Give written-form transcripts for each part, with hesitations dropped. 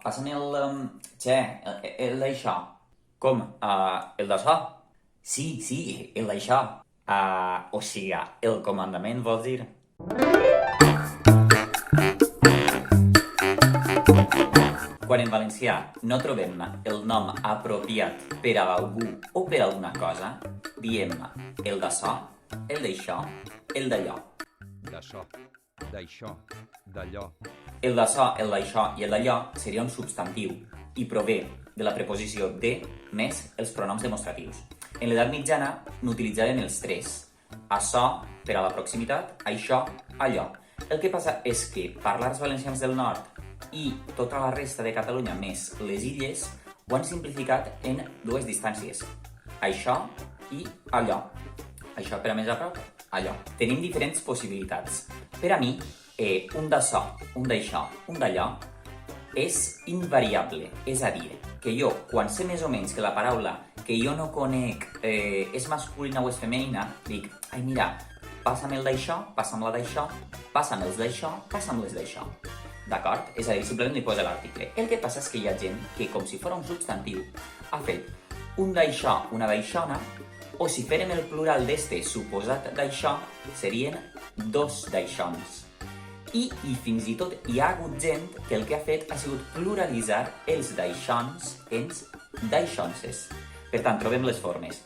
Passa'm el d'això. Com? El d'això? Sí, el d'això. O sigui, el comandament vols dir? Quan en valencià no trobem el nom apropiat per a algú o per a alguna cosa, diem el d'açò, el d'això, el d'allò. D'açò, d'això, d'allò. El d'açò, el d'això i el d'allò seria un substantiu i prové de la preposició de més els pronoms demostratius. En l'edat mitjana n'utilitzàvem els tres. Açò, per a la proximitat, això, allò. El que passa és que parlars valencians del nord i tota la resta de Catalunya més les illes ho han simplificat en dues distàncies. Això i allò. Això per a més a prop, allò. Tenim diferents possibilitats. Per a mi, un d'açò, un d'això, un d'allò, és invariable. És a dir, que jo, quan sé més o menys que la paraula que jo no conec és masculina o és femenina, dic, ai mira, passa'm el d'això, passa'm la d'això, passa'm els d'això, passa'm les d'això. D'acord? És a dir, simplement li posa l'article. El que passa és que hi ha gent que, com si fos un substantiu, ha fet un d'això, una d'aixona, o si fèrem el plural d'este suposat d'això, serien dos d'aixons. I fins i tot hi ha hagut gent que el que ha fet ha sigut pluralitzar els d'aixons en d'aixonses. Per tant, trobem les formes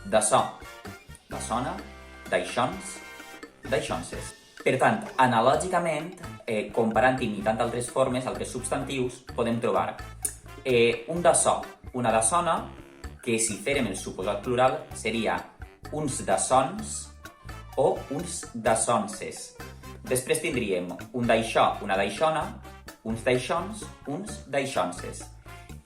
d'açò, d'açona, d'aixons, d'aixonses. Per tant, analògicament, comparant i imitant altres formes, altres substantius, podem trobar un d'açò, una d'açona, que si fèrem el suposat plural seria uns d'açons o uns d'açonses. Després tindríem un d'això, una d'aixona, uns d'aixons, uns d'aixonses.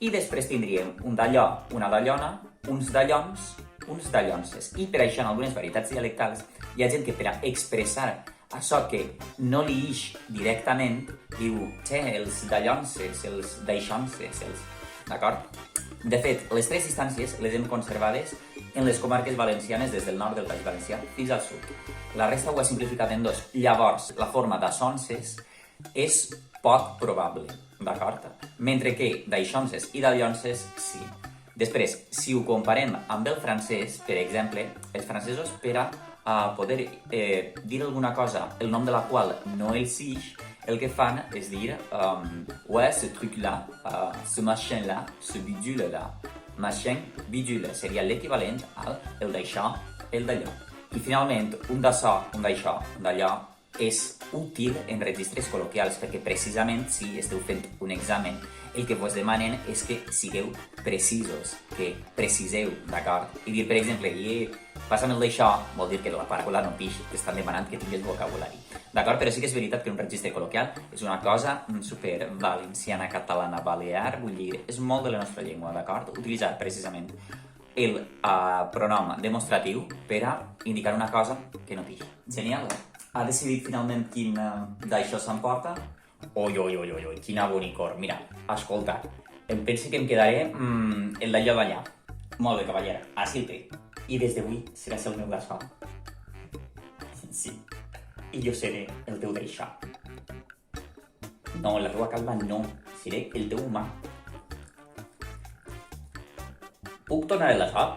I després tindríem un d'allò, una d'allona, uns d'allons, uns d'allonses. I per això, en algunes varietats dialectals, hi ha gent que per a expressar això que no li ix directament, diu, els d'allonses, els d'aixonses, els... D'acord? De fet, les tres distàncies les hem conservades en les comarques valencianes des del nord del País Valencià fins al sud. La resta ho ha simplificat en dos. Llavors, la forma d'açonses és poc probable, d'acord? Mentre que d'aixonses i d'allonses, sí. Després, si ho comparem amb el francès, per exemple, els francesos per a poder dir alguna cosa, el nom de la qual no els ix, el que fan és dir ouais, ce truc-là, ce machin-là, ce bidule-là. Machin, bidule, seria l'equivalent al el d'això, el d'allò. I finalment, un d'açò, un d'això, un d'allò, és útil en registres col·loquials perquè precisament si esteu fent un examen el que vos demanen és que sigueu precisos, que preciseu, d'acord? I dir, per exemple, passa'm el d'això, vol dir que la paraula no pix, t'estan demanant que tinguis vocabulari. D'acord? Però sí que és veritat que un registre col·loquial és una cosa super valenciana, catalana, balear, vull dir, és molt de la nostra llengua, d'acord? Utilitzar precisament el pronom demostratiu per a indicar una cosa que no pix. Genial! Ha decidit finalment quin d'això s'emporta? Oi, quina bonicor. Mira, escolta, em penso que em quedaré el d'allò d'allà. Molt bé, cavallera, així el té. I des d'avui seràs el meu d'això. Sí, i jo seré el teu d'això. No, la teva calma no, seré el teu humà. Puc tornar el d'això?